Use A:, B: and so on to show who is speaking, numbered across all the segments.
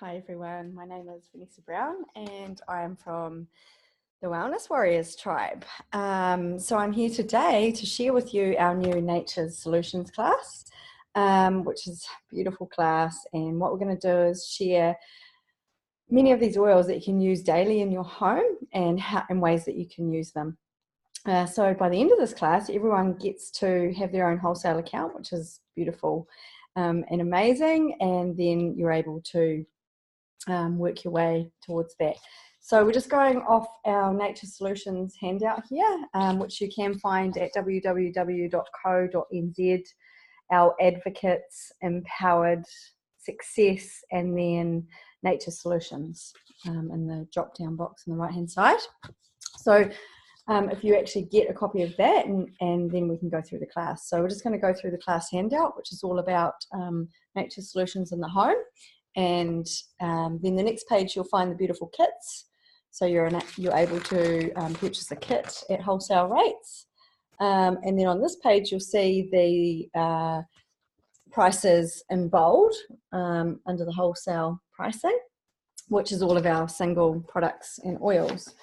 A: Hi everyone, my name is Vanessa Brown and I am from the Wellness Warriors tribe. So I'm here today to share with you our new Nature's Solutions class, which is a beautiful class, and what we're going to do is share many of these oils that you can use daily in your home and ways that you can use them. So by the end of this class, everyone gets to have their own wholesale account, which is beautiful and amazing, and then you're able to work your way towards that. So we're just going off our Nature Solutions handout here, which you can find at www.co.nz, our advocates, empowered, success, and then Nature Solutions in the drop down box on the right hand side. So if you actually get a copy of that, and then we can go through the class. So we're just going to go through the class handout, which is all about Nature Solutions in the home. And then the next page you'll find the beautiful kits. So you're able to purchase a kit at wholesale rates. And then on this page you'll see the prices in bold under the wholesale pricing, which is all of our single products and oils.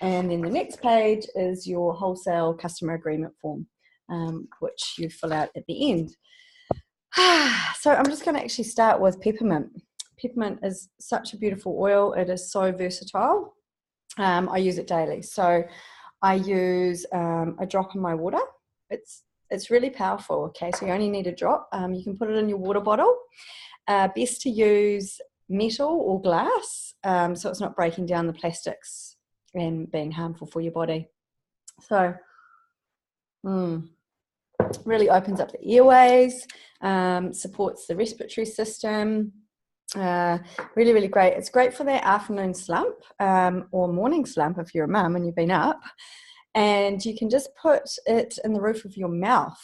A: And then the next page is your wholesale customer agreement form, which you fill out at the end. So I'm just going to actually start with peppermint. Peppermint is such a beautiful oil. It is so versatile. I use it daily. So I use a drop in my water. It's really powerful. Okay, so you only need a drop. You can put it in your water bottle. Best to use metal or glass, so it's not breaking down the plastics and being harmful for your body. So really opens up the airways, supports the respiratory system. Really, really great. It's great for that afternoon slump or morning slump if you're a mum and you've been up. And you can just put it in the roof of your mouth,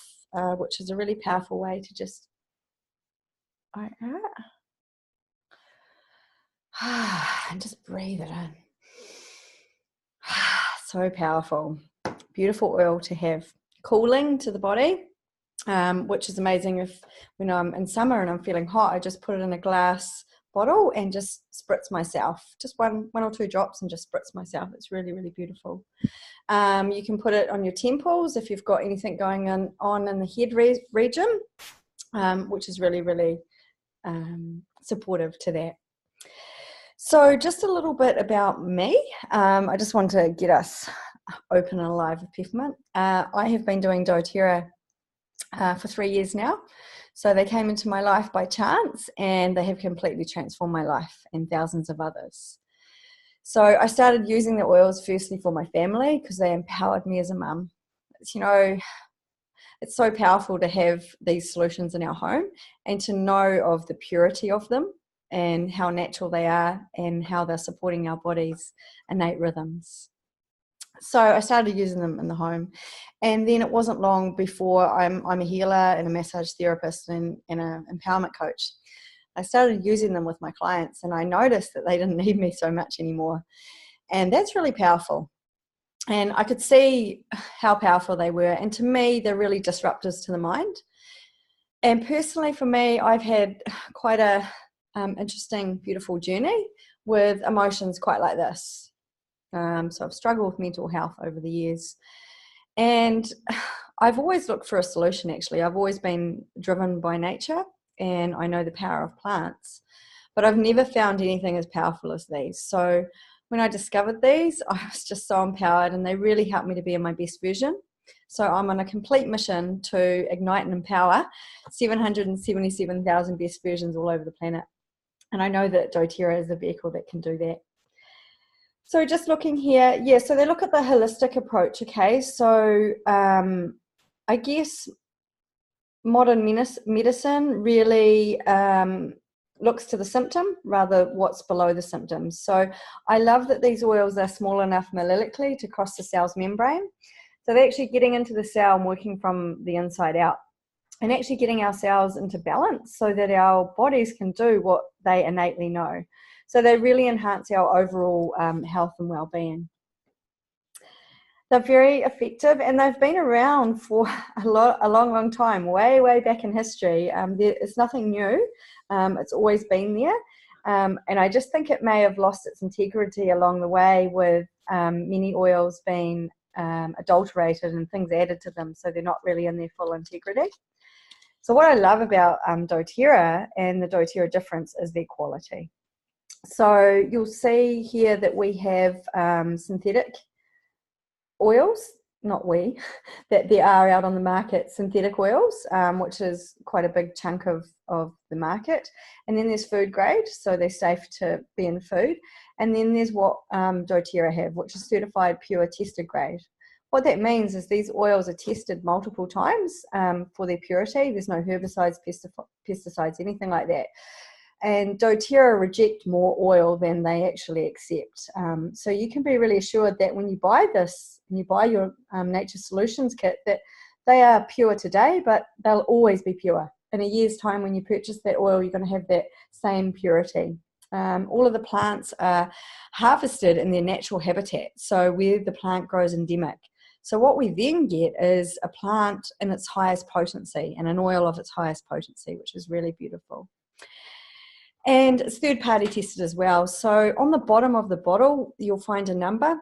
A: which is a really powerful way to just and just breathe it in. So powerful. Beautiful oil to have. Cooling to the body, which is amazing. When I'm in summer and I'm feeling hot, I just put it in a glass bottle and just spritz myself, just one or two drops, and just spritz myself. It's really, really beautiful. You can put it on your temples if you've got anything going on in the head region, which is really, really supportive to that. So just a little bit about me. I just want to get us open and alive with peppermint. I have been doing doTERRA for 3 years now. So they came into my life by chance, and they have completely transformed my life and thousands of others. So I started using the oils firstly for my family because they empowered me as a mum. It's so powerful to have these solutions in our home and to know of the purity of them and how natural they are and how they're supporting our body's innate rhythms. So I started using them in the home, and then it wasn't long before I'm a healer and a massage therapist and an empowerment coach. I started using them with my clients, and I noticed that they didn't need me so much anymore, and that's really powerful. And I could see how powerful they were, and to me they're really disruptors to the mind. And personally for me, I've had quite a interesting, beautiful journey with emotions quite like this. So I've struggled with mental health over the years, and I've always looked for a solution. Actually, I've always been driven by nature, and I know the power of plants, but I've never found anything as powerful as these. So when I discovered these, I was just so empowered, and they really helped me to be in my best version. So I'm on a complete mission to ignite and empower 777,000 best versions all over the planet, and I know that doTERRA is the vehicle that can do that. So just looking here, so they look at the holistic approach, okay? So I guess modern medicine really looks to the symptom rather what's below the symptoms. So I love that these oils are small enough molecularly to cross the cell's membrane. So they're actually getting into the cell and working from the inside out and actually getting our cells into balance so that our bodies can do what they innately know. So they really enhance our overall health and well-being. They're very effective, and they've been around for a long time, way back in history. It's nothing new. It's always been there. And I just think it may have lost its integrity along the way with many oils being adulterated and things added to them, so they're not really in their full integrity. So what I love about doTERRA and the doTERRA difference is their quality. So you'll see here that we have synthetic oils, that there are out on the market, synthetic oils, which is quite a big chunk of the market. And then there's food grade, so they're safe to be in food. And then there's what doTERRA have, which is certified pure tested grade. What that means is these oils are tested multiple times for their purity. There's no herbicides, pesticides, anything like that. And doTERRA reject more oil than they actually accept. So you can be really assured that when you buy this, and you buy your Nature Solutions kit, that they are pure today, but they'll always be pure. In a year's time, when you purchase that oil, you're going to have that same purity. All of the plants are harvested in their natural habitat, so where the plant grows endemic. So what we then get is a plant in its highest potency and an oil of its highest potency, which is really beautiful. And it's third-party tested as well. So on the bottom of the bottle, you'll find a number,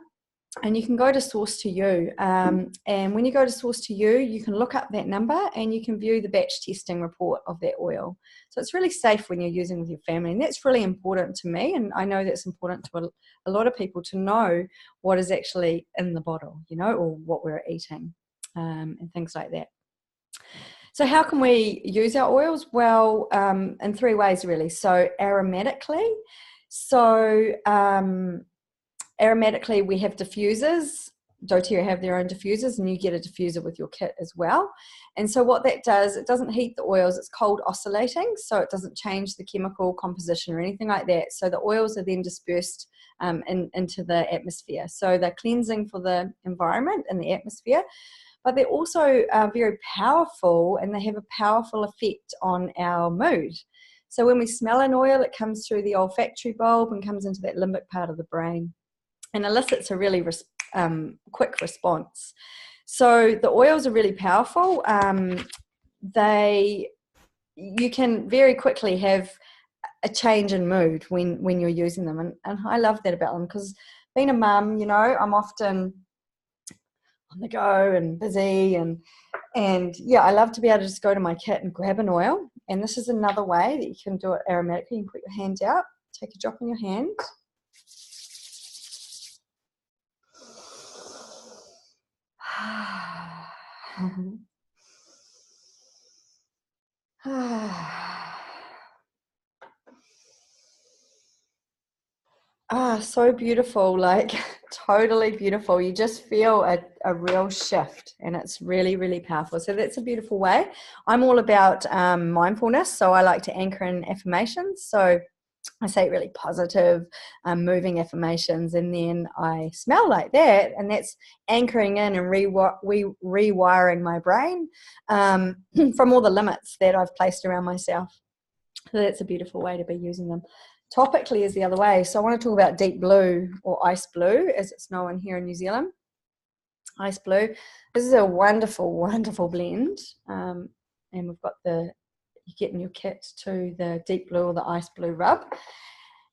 A: and you can go to Source to You. And when you go to Source to You, you can look up that number and you can view the batch testing report of that oil. So it's really safe when you're using with your family, and that's really important to me. And I know that's important to a lot of people to know what is actually in the bottle, you know, or what we're eating and things like that. So how can we use our oils? Well, in three ways really. So aromatically. So aromatically, we have diffusers. doTERRA have their own diffusers, and you get a diffuser with your kit as well. And so what that does, it doesn't heat the oils, it's cold oscillating, so it doesn't change the chemical composition or anything like that. So the oils are then dispersed into the atmosphere. So they're cleansing for the environment and the atmosphere, but they're also very powerful, and they have a powerful effect on our mood. So when we smell an oil, it comes through the olfactory bulb and comes into that limbic part of the brain and elicits a really quick response. So the oils are really powerful. You can very quickly have a change in mood when you're using them, and I love that about them, because being a mum, you know, I'm often on the go and busy, and yeah, I love to be able to just go to my kit and grab an oil. And this is another way that you can do it aromatically. You can put your hand out, take a drop in your hand. So beautiful, like totally beautiful. You just feel a real shift, and it's really, really powerful. So that's a beautiful way. I'm all about mindfulness, so I like to anchor in affirmations. So I say really positive, moving affirmations, and then I smell like that, and that's anchoring in and rewiring my brain from all the limits that I've placed around myself. So that's a beautiful way to be using them. Topically is the other way. So I want to talk about deep blue, or ice blue as it's known here in New Zealand. Ice blue. This is a wonderful, wonderful blend. And we've got you get in your kit to the deep blue or the ice blue rub.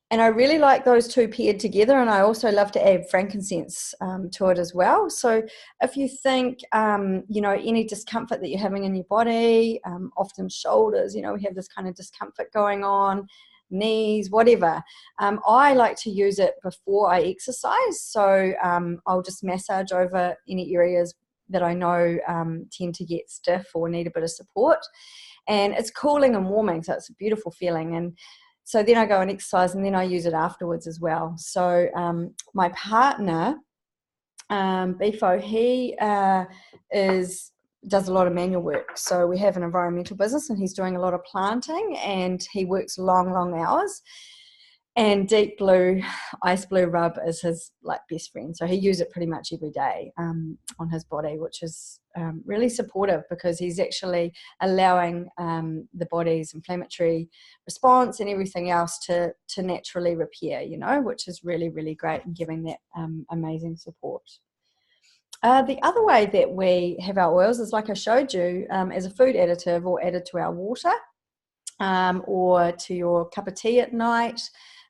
A: And I really like those two paired together, and I also love to add frankincense to it as well. So if you think, you know, any discomfort that you're having in your body, often shoulders, you know, we have this kind of discomfort going on, knees, whatever. I like to use it before I exercise. So I'll just massage over any areas that I know tend to get stiff or need a bit of support. And it's cooling and warming, so it's a beautiful feeling. And so then I go and exercise, and then I use it afterwards as well. So my partner, Bifo, he does a lot of manual work. So we have an environmental business, and he's doing a lot of planting, and he works long, long hours. And deep blue, ice blue rub is his like best friend. So he uses it pretty much every day on his body, which is really supportive, because he's actually allowing the body's inflammatory response and everything else to naturally repair, you know, which is really, really great, and giving that amazing support. The other way that we have our oils is, like I showed you, as a food additive or added to our water. or to your cup of tea at night.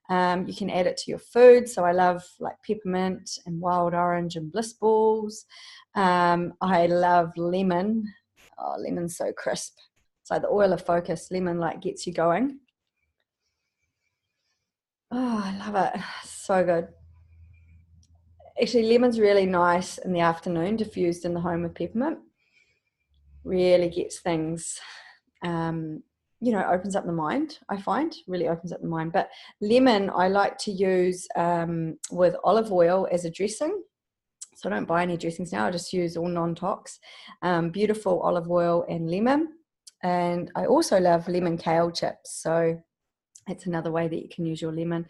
A: You can add it to your food. So I love like peppermint and wild orange and bliss balls. I love lemon. Oh, lemon's so crisp. It's like the oil of focus. Lemon like gets you going. Oh, I love it. So good. Actually, lemon's really nice in the afternoon, diffused in the home with peppermint. Really gets things, opens up the mind, I find. Really opens up the mind. But lemon, I like to use with olive oil as a dressing. So I don't buy any dressings now. I just use all non-tox. Beautiful olive oil and lemon. And I also love lemon kale chips. So it's another way that you can use your lemon.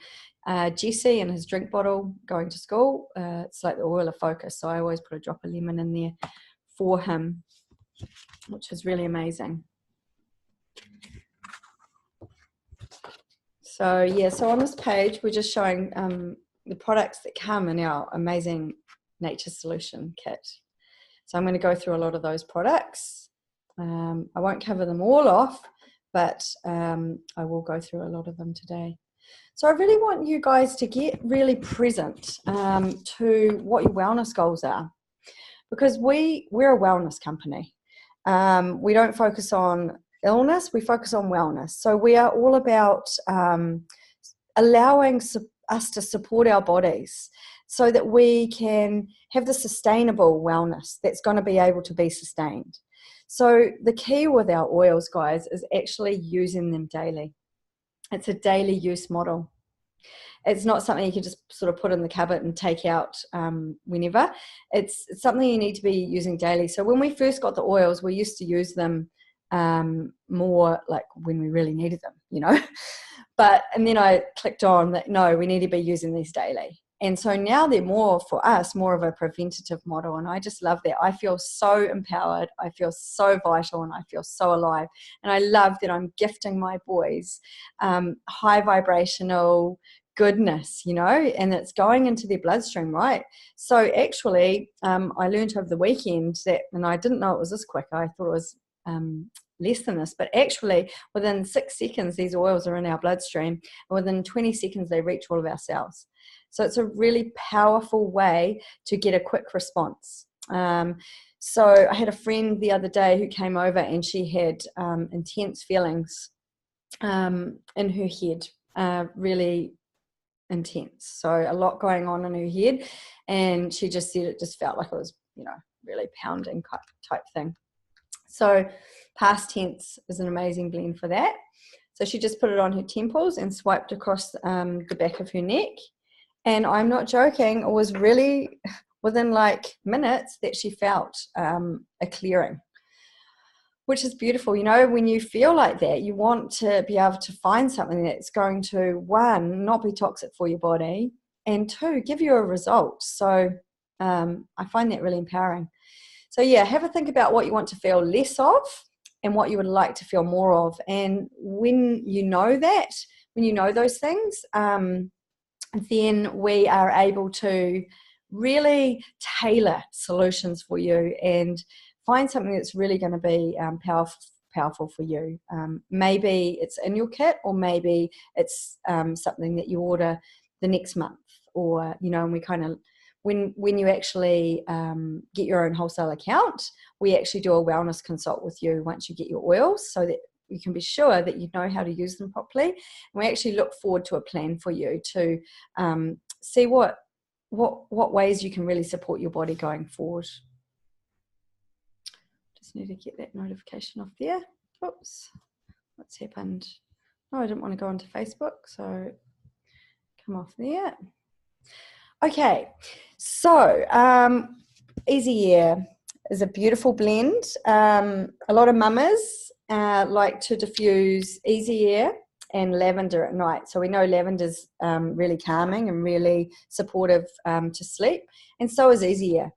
A: Jesse in his drink bottle going to school, it's like the oil of focus. So I always put a drop of lemon in there for him, which is really amazing. So yeah, so on this page, we're just showing the products that come in our amazing Nature Solution kit. So I'm going to go through a lot of those products. I won't cover them all off, but I will go through a lot of them today. So I really want you guys to get really present to what your wellness goals are, because we're a wellness company. We don't focus on illness, we focus on wellness. So we are all about allowing us to support our bodies so that we can have the sustainable wellness that's going to be able to be sustained. So the key with our oils, guys, is actually using them daily. It's a daily use model. It's not something you can just sort of put in the cupboard and take out whenever. It's something you need to be using daily. So when we first got the oils, we used to use them more like when we really needed them, and then I clicked on that, no, we need to be using these daily. And so now they're more, for us, more of a preventative model. And I just love that. I feel so empowered. I feel so vital, and I feel so alive. And I love that I'm gifting my boys high vibrational goodness, and it's going into their bloodstream, right? So actually, I learned over the weekend that, and I didn't know it was this quick. I thought it was less than this, but actually within 6 seconds, these oils are in our bloodstream, and within 20 seconds, they reach all of our cells. So it's a really powerful way to get a quick response. So I had a friend the other day who came over, and she had intense feelings in her head, really intense. So a lot going on in her head, and she just said it just felt like it was, really pounding type thing. So past tense is an amazing blend for that. So she just put it on her temples and swiped across the back of her neck. And I'm not joking, it was really within like minutes that she felt a clearing, which is beautiful. When you feel like that, you want to be able to find something that's going to, one, not be toxic for your body, and two, give you a result. So I find that really empowering. So yeah, have a think about what you want to feel less of and what you would like to feel more of. And when you know that, when you know those things, then we are able to really tailor solutions for you and find something that's really going to be powerful for you. Maybe it's in your kit, or maybe it's something that you order the next month, or and we kind of, when you actually get your own wholesale account, we actually do a wellness consult with you once you get your oils, so that you can be sure that you know how to use them properly. And we actually look forward to a plan for you to see what ways you can really support your body going forward. Just need to get that notification off there. Oops, what's happened? Oh, I didn't want to go onto Facebook, so come off there. Okay, so Easy Air is a beautiful blend. A lot of mamas like to diffuse Easy Air and lavender at night. So we know lavender's really calming and really supportive to sleep, and so is Easy Air.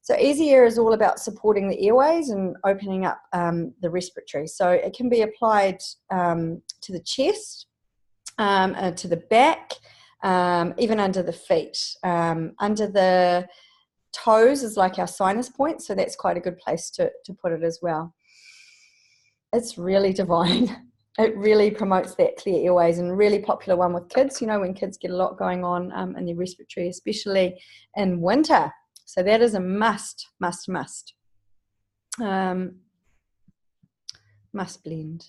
A: So Easy Air is all about supporting the airways and opening up the respiratory. So it can be applied to the chest, to the back, even under the feet. Under the toes is like our sinus point, so that's quite a good place to put it as well. It's really divine. it really promotes that clear airways, and really popular one with kids, when kids get a lot going on in their respiratory, especially in winter. So that is a must blend.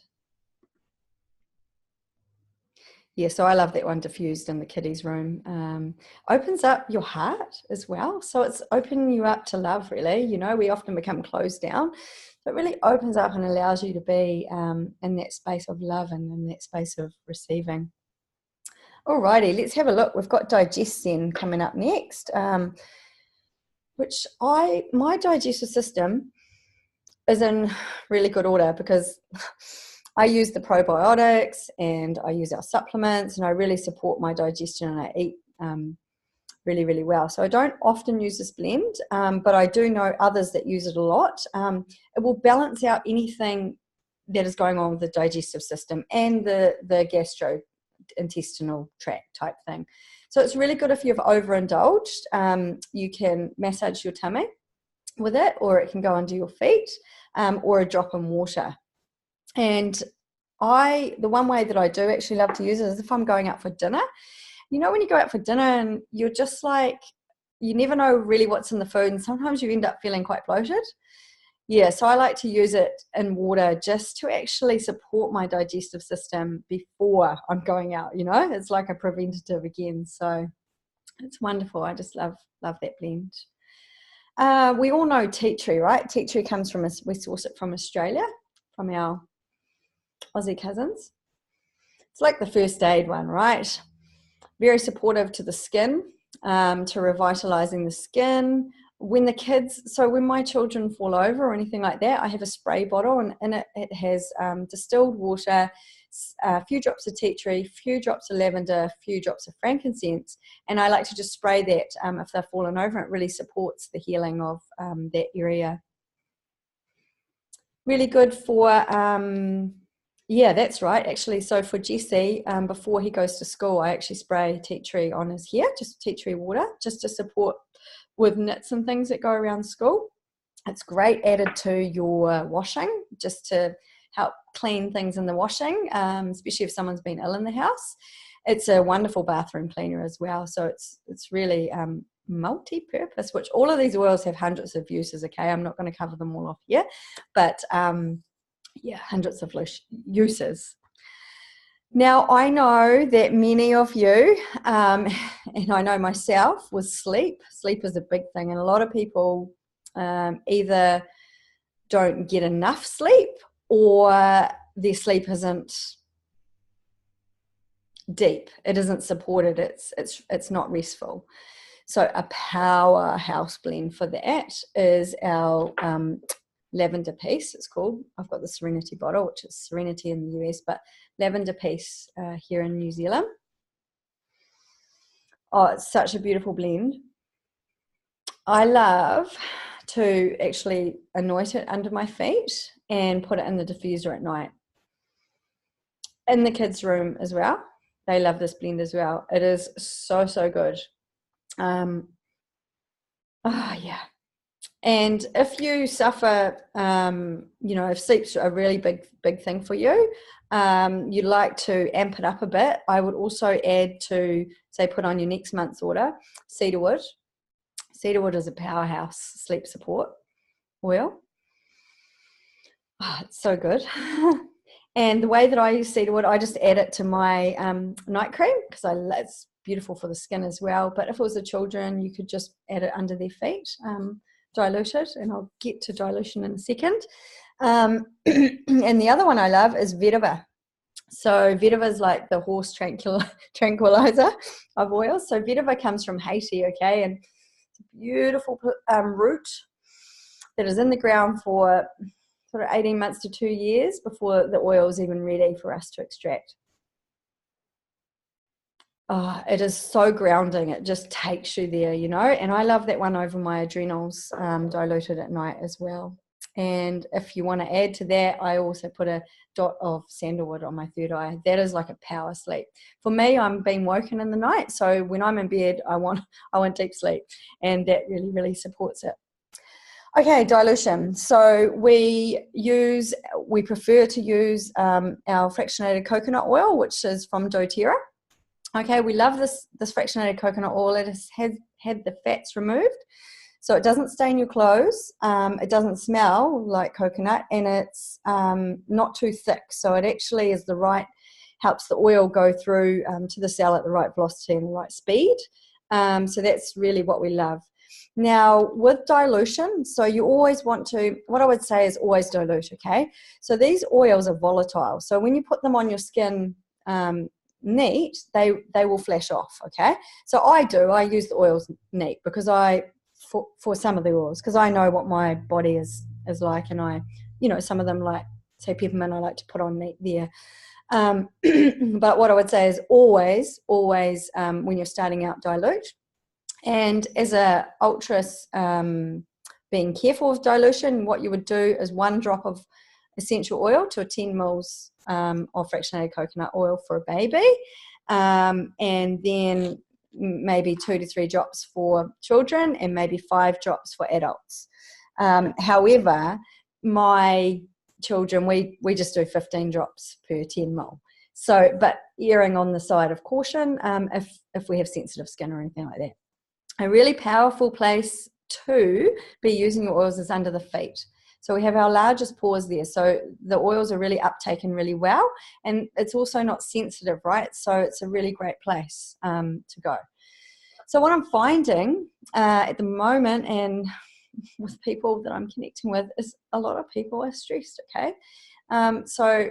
A: Yeah, so I love that one, diffused in the kiddies room. Opens up your heart as well. So it's opening you up to love, really. We often become closed down. So it really opens up and allows you to be in that space of love and in that space of receiving. Alrighty, let's have a look. We've got Digest then coming up next, which my digestive system is in really good order, because I use the probiotics and I use our supplements, and I really support my digestion, and I eat really, really well. So I don't often use this blend, but I do know others that use it a lot. It will balance out anything that is going on with the digestive system and the gastrointestinal tract type thing. So it's really good if you've overindulged. You can massage your tummy with it, or it can go under your feet, or a drop in water. And the one way that I do actually love to use it is if I'm going out for dinner. When you go out for dinner and you're just like, you never know really what's in the food, and sometimes you end up feeling quite bloated. Yeah, so I like to use it in water just to actually support my digestive system before I'm going out, It's like a preventative again. So it's wonderful. I just love that blend. We all know tea tree, right? Tea tree comes from we source it from Australia, from our Aussie cousins. It's like the first aid one, right? Very supportive to the skin, to revitalizing the skin. When my children fall over or anything like that, I have a spray bottle, and in it has distilled water, a few drops of tea tree, a few drops of lavender, a few drops of frankincense, and I like to just spray that if they've fallen over. It really supports the healing of that area. Really good for yeah, that's right, actually. So for Jesse, before he goes to school, I actually spray tea tree on his hair, just tea tree water, just to support with nits and things that go around school. It's great added to your washing, just to help clean things in the washing, especially if someone's been ill in the house. It's a wonderful bathroom cleaner as well. So it's really multi-purpose, which all of these oils have hundreds of uses. Okay, I'm not going to cover them all off here, but yeah, hundreds of uses. Now, I know that many of you, and I know myself, with sleep is a big thing, and a lot of people either don't get enough sleep, or their sleep isn't deep. It isn't supported. It's not restful. So a powerhouse blend for that is our lavender piece, it's called. I've got the Serenity bottle, which is Serenity in the US, but lavender piece here in New Zealand. Oh, it's such a beautiful blend. I love to actually anoint it under my feet and put it in the diffuser at night. In the kids' room as well. They love this blend as well. It is so, so good. Oh, yeah. And if you suffer, if sleep's a really big thing for you, you'd like to amp it up a bit, I would also add to, say, put on your next month's order, cedarwood. Cedarwood is a powerhouse sleep support oil. Oh, it's so good. And the way that I use cedarwood, I just add it to my night cream, because it's beautiful for the skin as well. But if it was the children, you could just add it under their feet. Dilute it, and I'll get to dilution in a second. And the other one I love is vetiver. So vetiver is like the horse tranquilizer of oils. So vetiver comes from Haiti, okay, and it's a beautiful root that is in the ground for sort of 18 months to 2 years before the oil is even ready for us to extract. Oh, it is so grounding. It just takes you there, and I love that one over my adrenals, diluted at night as well. And if you want to add to that, I also put a dot of sandalwood on my third eye. That is like a power sleep. For me, I'm being woken in the night, so when I'm in bed, I want deep sleep, and that really, really supports it. Okay, dilution. So we prefer to use our fractionated coconut oil, which is from doTERRA. Okay, we love this fractionated coconut oil. It has had the fats removed, so it doesn't stain your clothes. It doesn't smell like coconut, and it's not too thick. So it actually is helps the oil go through to the cell at the right velocity and the right speed. So that's really what we love. Now, with dilution, so you always want to, what I would say is always dilute, okay? So these oils are volatile. So when you put them on your skin neat, they will flash off, okay? So I use the oils neat because for some of the oils, because I know what my body is like, and some of them, like, say, peppermint, I like to put on neat there. But what I would say is always, when you're starting out, dilute. And as a ultras, being careful with dilution, what you would do is 1 drop of essential oil to 10 mils of fractionated coconut oil for a baby, and then maybe 2 to 3 drops for children, and maybe 5 drops for adults. However, my children, we just do 15 drops per 10 mil. So, but erring on the side of caution if we have sensitive skin or anything like that. A really powerful place to be using your oils is under the feet. So we have our largest pores there. So the oils are really uptaken really well, and it's also not sensitive, right? So it's a really great place to go. So what I'm finding at the moment, and with people that I'm connecting with, is a lot of people are stressed, okay? So,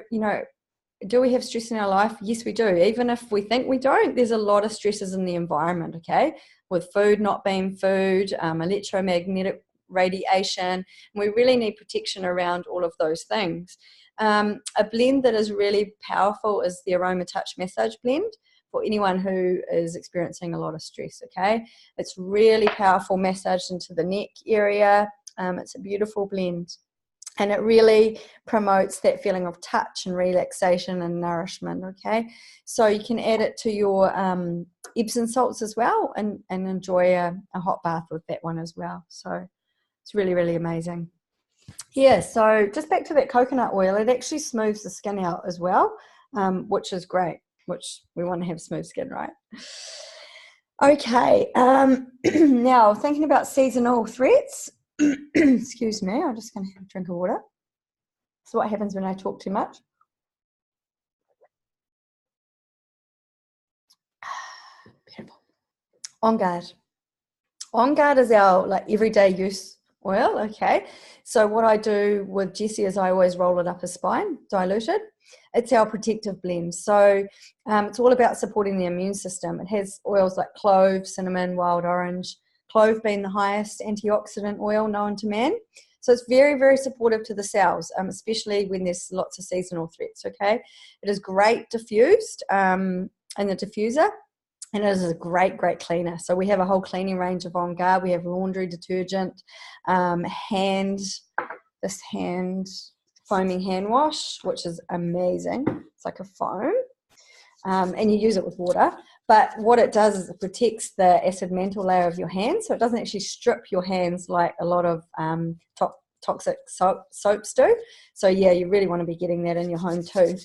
A: do we have stress in our life? Yes, we do. Even if we think we don't, there's a lot of stresses in the environment, okay? With food not being food, electromagnetic radiation. We really need protection around all of those things. A blend that is really powerful is the Aroma Touch Massage Blend for anyone who is experiencing a lot of stress, okay? It's really powerful, massaged into the neck area. It's a beautiful blend. And it really promotes that feeling of touch and relaxation and nourishment, okay? So you can add it to your Epsom salts as well, and enjoy a hot bath with that one as well. So it's really, really amazing. Yeah, so just back to that coconut oil, it actually smooths the skin out as well, which is great, which we want to have smooth skin, right? Okay, now thinking about seasonal threats. Excuse me, I'm just going to have a drink of water. So what happens when I talk too much? Beautiful. On Guard. On Guard is our everyday use oil, okay? So what I do with Jessie is I always roll it up her spine, diluted. It's our protective blend. So it's all about supporting the immune system. It has oils like clove, cinnamon, wild orange, clove being the highest antioxidant oil known to man. So it's very, very supportive to the cells, especially when there's lots of seasonal threats, okay? It is great diffused in the diffuser, and it is a great, great cleaner. So we have a whole cleaning range of On Guard. We have laundry detergent, this hand foaming hand wash, which is amazing. It's like a foam, and you use it with water. But what it does is it protects the acid mantle layer of your hands, so it doesn't actually strip your hands like a lot of toxic soaps do. So yeah, you really want to be getting that in your home too,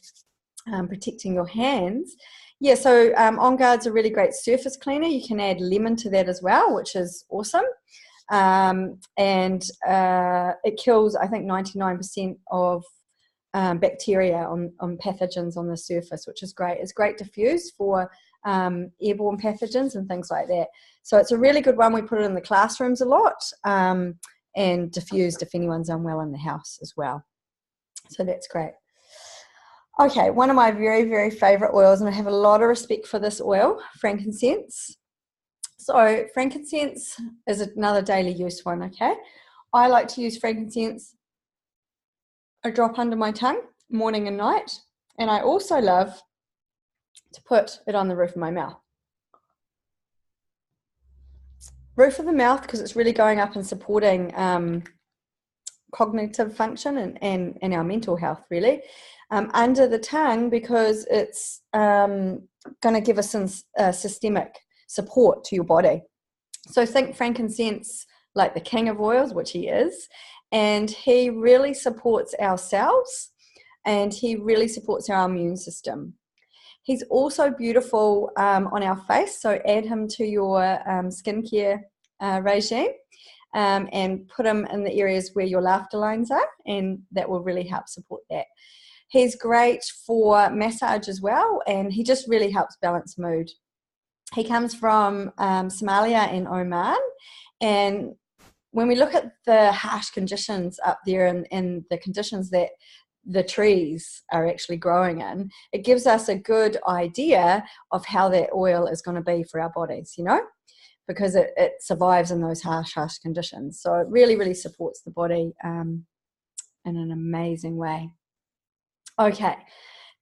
A: protecting your hands. Yeah, so On Guard's a really great surface cleaner. You can add lemon to that as well, which is awesome. And it kills, I think, 99% of bacteria on pathogens on the surface, which is great. It's great diffuse for airborne pathogens and things like that. So it's a really good one. We put it in the classrooms a lot, and diffused if anyone's unwell in the house as well. So that's great. Okay, one of my very, very favorite oils, and I have a lot of respect for this oil, frankincense. So frankincense is another daily use one, okay? I like to use frankincense a drop under my tongue morning and night, and I also love to put it on the roof of my mouth. Roof of the mouth, because it's really going up and supporting cognitive function and our mental health, really. Under the tongue, because it's going to give us some systemic support to your body. So think frankincense like the king of oils, which he is, and he really supports our cells, and he really supports our immune system. He's also beautiful on our face, so add him to your skincare regime, and put him in the areas where your laughter lines are, and that will really help support that. He's great for massage as well, and he just really helps balance mood. He comes from Somalia and Oman, and when we look at the harsh conditions up there and the conditions that the trees are actually growing in, it gives us a good idea of how that oil is going to be for our bodies, you know, because it survives in those harsh conditions. So it really, really supports the body in an amazing way. Okay,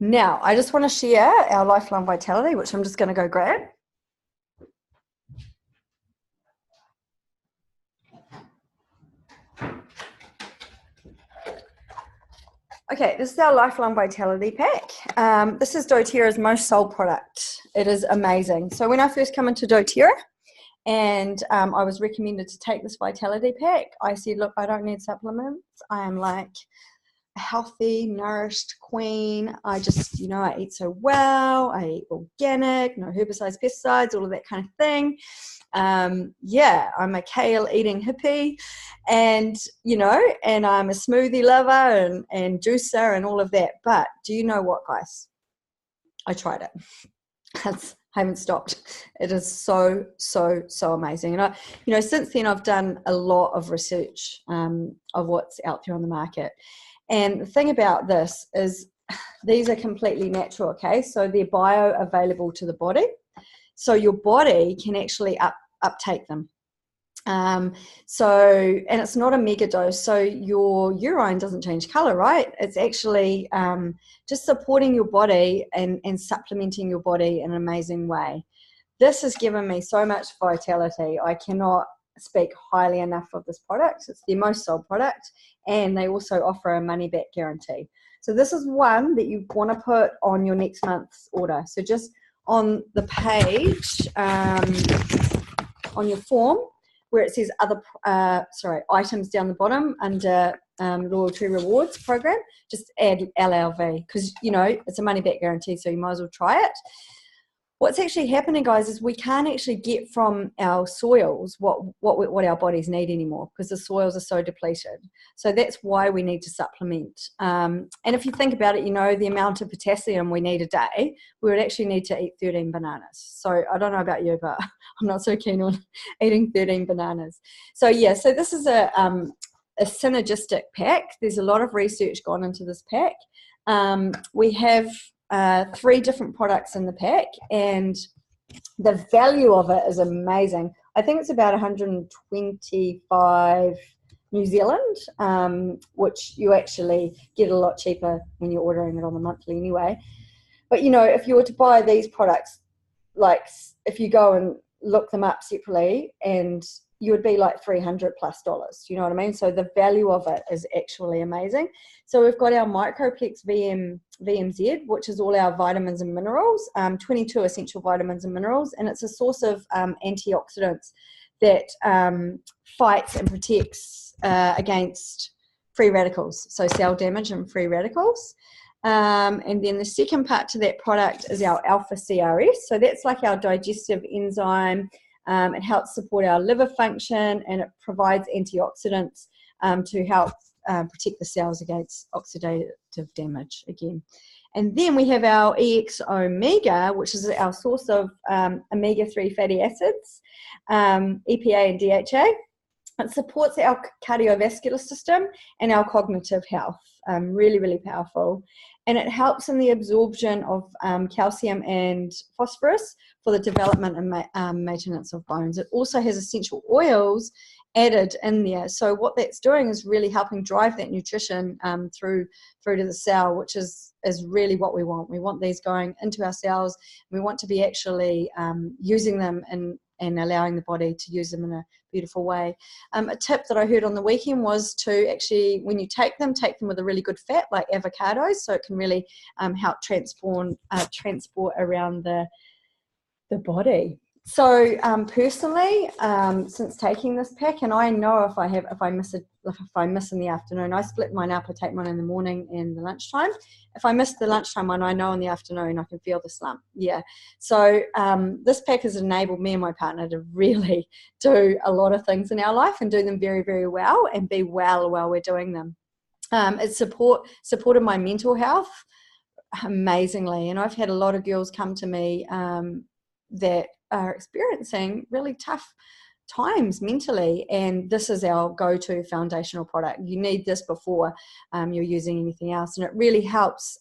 A: now I just want to share our Lifelong Vitality, which I'm just going to go grab. Okay, this is our Lifelong Vitality pack. This is doTERRA's most sold product. It is amazing. So when I first come into doTERRA and I was recommended to take this Vitality pack, I said, look, I don't need supplements. I am like a healthy, nourished queen. I just, you know, I eat so well. I eat organic, no herbicides, pesticides, all of that kind of thing. Yeah, I'm a kale eating hippie, and you know, and I'm a smoothie lover and juicer and all of that. But do you know what, guys? I tried it. I haven't stopped. It is so amazing. And I, you know, since then I've done a lot of research of what's out there on the market. And the thing about this is these are completely natural, okay? So they're bioavailable to the body. So your body can actually uptake them. And it's not a mega dose, so your urine doesn't change color, right? It's actually just supporting your body and supplementing your body in an amazing way. This has given me so much vitality. I cannot speak highly enough of this product. It's their most sold product, and they also offer a money back guarantee. So this is one that you want to put on your next month's order. So just on the page, on your form, where it says other items down the bottom under loyalty rewards program, just add LLV, because you know it's a money back guarantee, so you might as well try it. What's actually happening, guys, is we can't actually get from our soils what our bodies need anymore, because the soils are so depleted. So that's why we need to supplement. And if you think about it, you know, the amount of potassium we need a day, we would actually need to eat 13 bananas. So I don't know about you, but I'm not so keen on eating 13 bananas. So yeah, so this is a synergistic pack. There's a lot of research gone into this pack. We have 3 different products in the pack, and the value of it is amazing. I think it's about 125 New Zealand, which you actually get a lot cheaper when you're ordering it on the monthly anyway. But you know, if you were to buy these products, like if you go and look them up separately, and you would be like $300+. You know what I mean? So the value of it is actually amazing. So we've got our Microplex VMZ, which is all our vitamins and minerals, 22 essential vitamins and minerals, and it's a source of antioxidants that fights and protects against free radicals, so cell damage and free radicals. And then the second part to that product is our Alpha CRS. So that's like our digestive enzyme. It helps support our liver function, and it provides antioxidants to help protect the cells against oxidative damage again. And then we have our EX Omega, which is our source of omega-3 fatty acids, EPA and DHA. It supports our cardiovascular system and our cognitive health, really, really powerful. And it helps in the absorption of calcium and phosphorus for the development and maintenance of bones. It also has essential oils added in there. So what that's doing is really helping drive that nutrition through to the cell, which is really what we want. We want these going into our cells. We want to be actually using them and allowing the body to use them in a beautiful way. A tip that I heard on the weekend was to actually, when you take them with a really good fat like avocados, so it can really help transport around the body. So personally, since taking this pack, and I know if I miss in the afternoon, I split mine up. I take mine in the morning and the lunchtime. If I miss the lunchtime one, I know in the afternoon I can feel the slump. Yeah. So this pack has enabled me and my partner to really do a lot of things in our life and do them very, very well and be well while we're doing them. It supported my mental health amazingly, and I've had a lot of girls come to me that are experiencing really tough times mentally, and this is our go-to foundational product. You need this before you're using anything else, and it really helps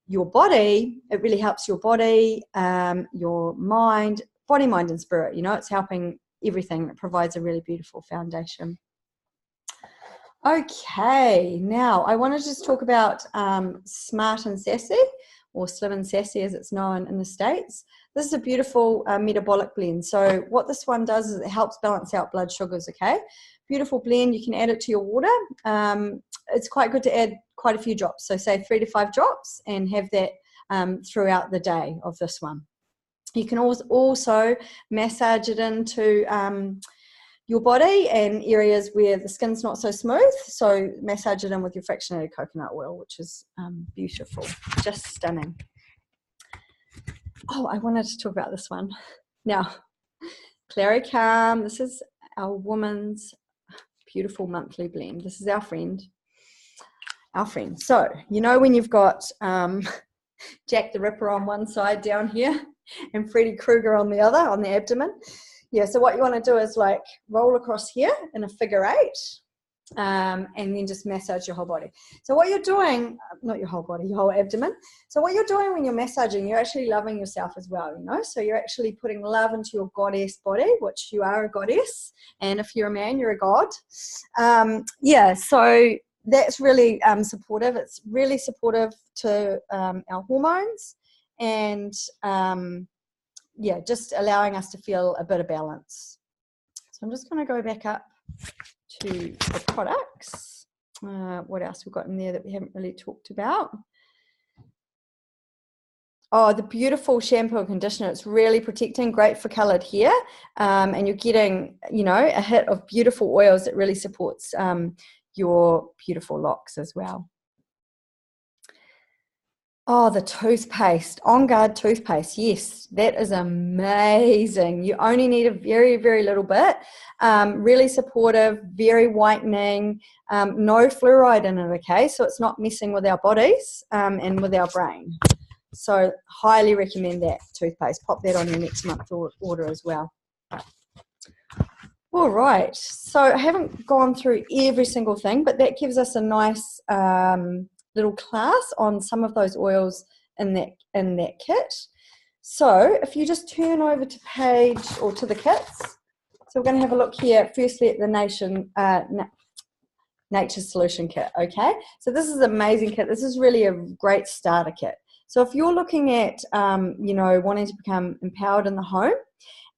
A: your body. It really helps your body, your mind, body, mind, and spirit. You know, it's helping everything. It provides a really beautiful foundation. Okay, now I want to just talk about Smart and Sassy, or Slim and Sassy as it's known in the States. This is a beautiful metabolic blend. So what this one does is it helps balance out blood sugars, okay? Beautiful blend. You can add it to your water. It's quite good to add quite a few drops. So say 3 to 5 drops and have that throughout the day of this one. You can also massage it into your body and areas where the skin's not so smooth. So massage it in with your fractionated coconut oil, which is beautiful, just stunning. Oh, I wanted to talk about this one. Now, Clary Calm, this is our woman's beautiful monthly blend. This is our friend. So, you know when you've got Jack the Ripper on one side down here and Freddy Krueger on the other, on the abdomen? Yeah, so what you want to do is like roll across here in a figure 8 and then just massage your whole body. So what you're doing, not your whole body, your whole abdomen. So what you're doing when you're massaging, you're actually loving yourself as well, you know. So you're actually putting love into your goddess body, which you are a goddess. And if you're a man, you're a god. Yeah, so that's really supportive. It's really supportive to our hormones and yeah, just allowing us to feel a bit of balance. So I'm just going to go back up to the products. What else we've got in there that we haven't really talked about? Oh, the beautiful shampoo and conditioner. It's really protecting, great for coloured hair, and you're getting, you know, a hit of beautiful oils that really supports your beautiful locks as well. Oh, the toothpaste, On Guard toothpaste. Yes, that is amazing. You only need a very, very little bit. Really supportive, very whitening, no fluoride in it, okay? So it's not messing with our bodies and with our brain. So highly recommend that toothpaste. Pop that on your next month's order as well. All right. So I haven't gone through every single thing, but that gives us a nice little class on some of those oils in that kit. So if you just turn over to page or to the kits, so we're going to have a look here firstly at the Nature's Solution kit. Okay, so this is an amazing kit. This is really a great starter kit. So if you're looking at you know, wanting to become empowered in the home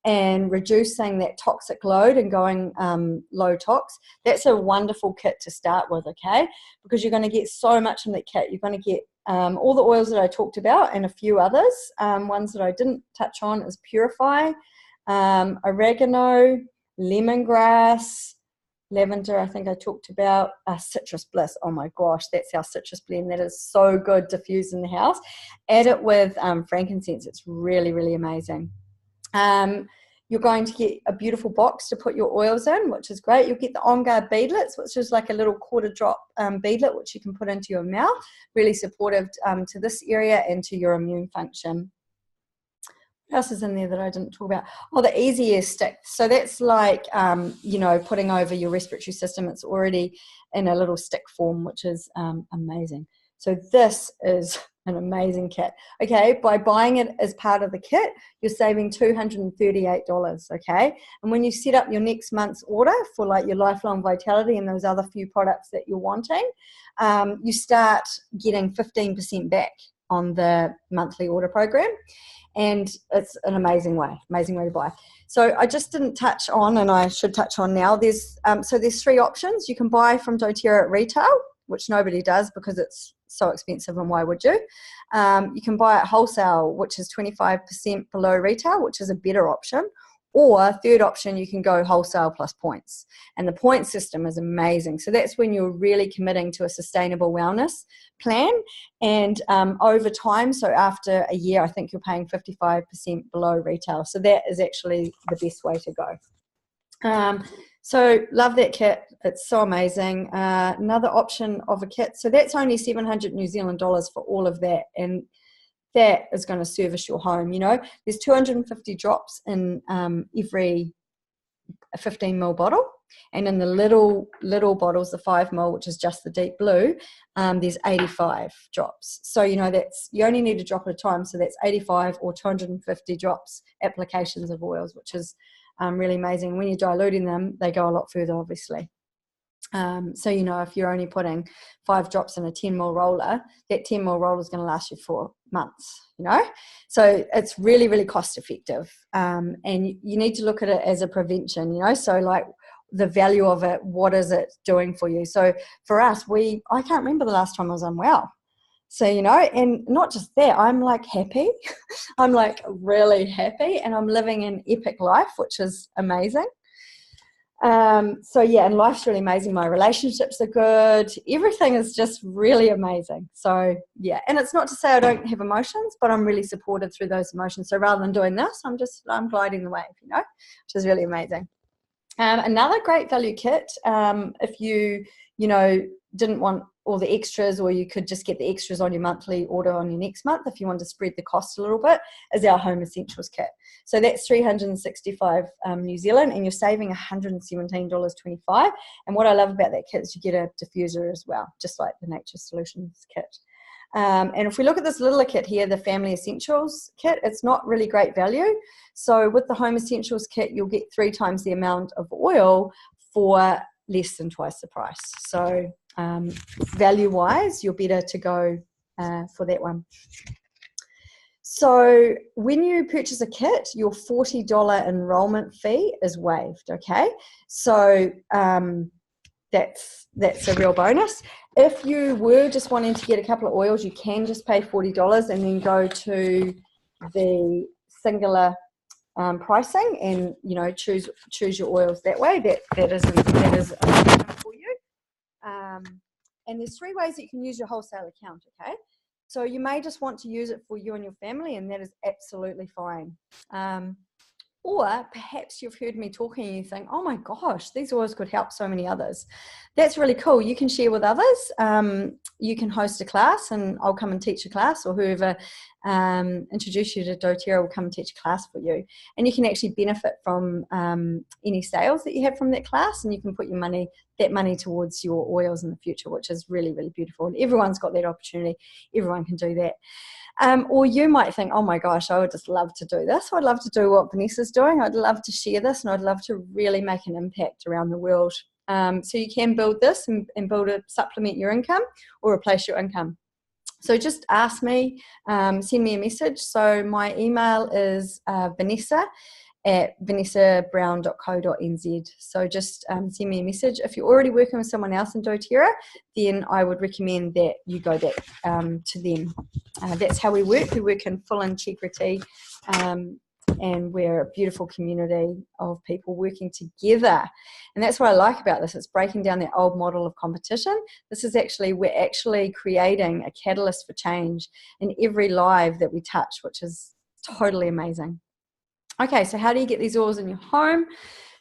A: and reducing that toxic load and going low tox, that's a wonderful kit to start with, okay? Because you're going to get so much in that kit. You're going to get all the oils that I talked about and a few others. Ones that I didn't touch on is Purify, oregano, lemongrass, lavender, I think I talked about, citrus bliss. Oh my gosh, that's our citrus blend. That is so good diffused in the house. Add it with frankincense. It's really, really amazing. You're going to get a beautiful box to put your oils in, which is great. You'll get the On Guard beadlets, which is like a little quarter drop beadlet, which you can put into your mouth. Really supportive to this area and to your immune function. What else is in there that I didn't talk about? Oh, the Easy Air stick. So that's like, you know, putting over your respiratory system. It's already in a little stick form, which is amazing. So this is an amazing kit. Okay, by buying it as part of the kit, you're saving $238, okay? And when you set up your next month's order for like your Lifelong Vitality and those other few products that you're wanting, you start getting 15% back on the monthly order program. And it's an amazing way to buy. So I just didn't touch on, and I should touch on now, there's 3 options. You can buy from doTERRA at retail, which nobody does because it's so expensive, and why would you? You can buy it wholesale, which is 25% below retail, which is a better option. Or third option, you can go wholesale plus points. And the point system is amazing. So that's when you're really committing to a sustainable wellness plan. And over time, so after a year, I think you're paying 55% below retail. So that is actually the best way to go. So love that kit. It's so amazing. Another option of a kit. So that's only 700 New Zealand dollars for all of that. And that is going to service your home. You know, there's 250 drops in every 15 ml bottle, and in the little bottles, the 5 ml, which is just the deep blue, there's 85 drops. So you know, that's, you only need a drop at a time, so that's 85 or 250 drops applications of oils, which is really amazing. When you're diluting them, they go a lot further, obviously. So, you know, if you're only putting 5 drops in a 10 ml roller, that 10 ml roller is going to last you for months, you know. So it's really, really cost effective. And you need to look at it as a prevention, you know. So like the value of it, what is it doing for you? So for us, I can't remember the last time I was unwell. So, you know, and not just that, I'm like happy. I'm like really happy, and I'm living an epic life, which is amazing. So yeah, and life's really amazing. My relationships are good. Everything is just really amazing. So yeah, and it's not to say I don't have emotions, but I'm really supported through those emotions. So rather than doing this, I'm gliding the wave, you know, which is really amazing. Another great value kit, if you know, didn't want all the extras, or you could just get the extras on your monthly order on your next month if you want to spread the cost a little bit, is our Home Essentials kit. So that's 365 New Zealand, and you're saving $117.25. And what I love about that kit is you get a diffuser as well, just like the Nature Solutions kit. And if we look at this little kit here, the Family Essentials kit, it's not really great value. So with the Home Essentials kit, you'll get 3 times the amount of oil for less than twice the price. So value-wise, you're better to go for that one. So when you purchase a kit, your $40 enrollment fee is waived, okay? So that's a real bonus. If you were just wanting to get a couple of oils, you can just pay $40 and then go to the singular pricing, and you know, choose your oils that way. That is for you. And there's 3 ways that you can use your wholesale account. Okay, so you may just want to use it for you and your family, and that is absolutely fine. Or perhaps you've heard me talking and you think, oh my gosh, these oils could help so many others. That's really cool. You can share with others. You can host a class, and I'll come and teach a class, or whoever introduce you to doTERRA will come and teach a class for you. And you can actually benefit from any sales that you have from that class, and you can put that money towards your oils in the future, which is really, really beautiful. And everyone's got that opportunity. Everyone can do that. Or you might think, oh my gosh, I would just love to do this. I'd love to do what Vanessa's doing. I'd love to share this, and I'd love to really make an impact around the world. So you can build this and build it, supplement your income or replace your income. So just ask me, send me a message. So my email is vanessa@vanessabrown.co.nz. So just send me a message. If you're already working with someone else in doTERRA, then I would recommend that you go back to them. That's how we work. We work in full integrity, and we're a beautiful community of people working together. And that's what I like about this. It's breaking down that old model of competition. We're actually creating a catalyst for change in every life that we touch, which is totally amazing. Okay, so how do you get these oils in your home?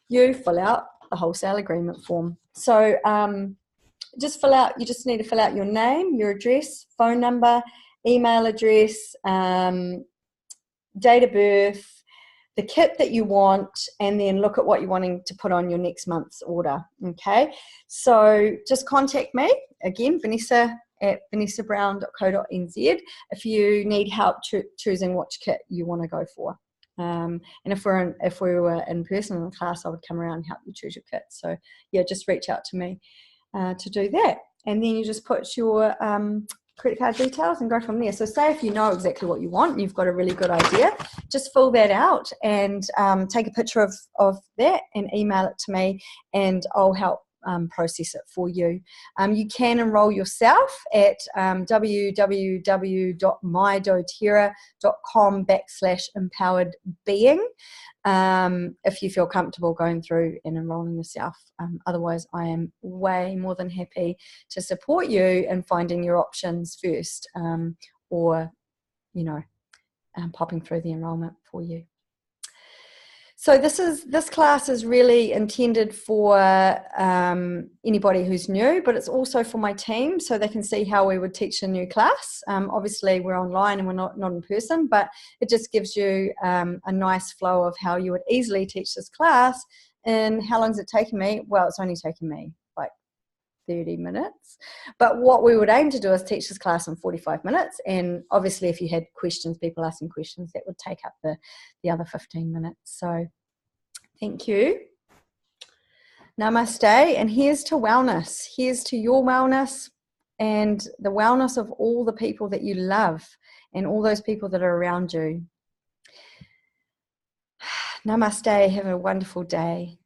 A: You fill out the wholesale agreement form. So you just need to fill out your name, your address, phone number, email address, date of birth, the kit that you want, and then look at what you're wanting to put on your next month's order. Okay, so just contact me again, vanessa@vanessabrown.co.nz, if you need help choosing which kit you want to go for. And if we were in person in the class, I would come around and help you choose your kit. So yeah, just reach out to me to do that, and then you just put your credit card details and go from there. So say if you know exactly what you want and you've got a really good idea, just fill that out and take a picture of that and email it to me, and I'll help process it for you. You can enroll yourself at www.mydoterra.com/empoweredbeing if you feel comfortable going through and enrolling yourself. Otherwise, I am way more than happy to support you in finding your options first, or popping through the enrollment for you. So this class is really intended for anybody who's new, but it's also for my team, so they can see how we would teach a new class. Obviously, we're online and we're not in person, but it just gives you a nice flow of how you would easily teach this class. And how long is it taking me? Well, it's only taking me like 30 minutes. But what we would aim to do is teach this class in 45 minutes. And obviously, if you had questions, people asking questions, that would take up the other 15 minutes. So thank you. Namaste. And here's to wellness. Here's to your wellness and the wellness of all the people that you love and all those people that are around you. Namaste. Have a wonderful day.